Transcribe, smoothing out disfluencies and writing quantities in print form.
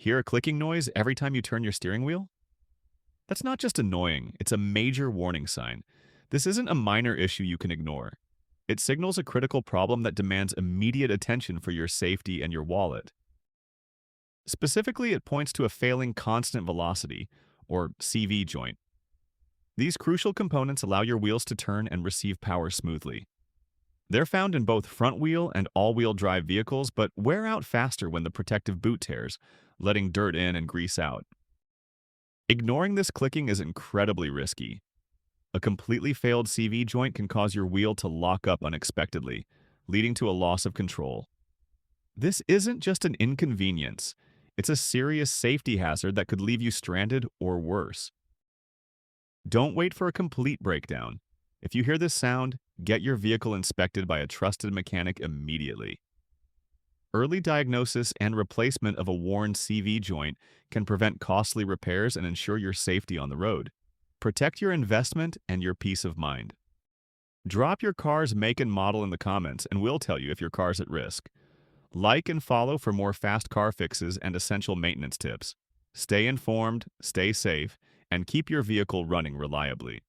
Hear a clicking noise every time you turn your steering wheel? That's not just annoying, it's a major warning sign. This isn't a minor issue you can ignore. It signals a critical problem that demands immediate attention for your safety and your wallet. Specifically, it points to a failing constant velocity, or CV joint. These crucial components allow your wheels to turn and receive power smoothly. They're found in both front-wheel and all-wheel drive vehicles, but wear out faster when the protective boot tears, letting dirt in and grease out. Ignoring this clicking is incredibly risky. A completely failed CV joint can cause your wheel to lock up unexpectedly, leading to a loss of control. This isn't just an inconvenience, it's a serious safety hazard that could leave you stranded or worse. Don't wait for a complete breakdown. If you hear this sound, get your vehicle inspected by a trusted mechanic immediately. Early diagnosis and replacement of a worn CV joint can prevent costly repairs and ensure your safety on the road. Protect your investment and your peace of mind. Drop your car's make and model in the comments and we'll tell you if your car's at risk. Like and follow for more fast car fixes and essential maintenance tips. Stay informed, stay safe, and keep your vehicle running reliably.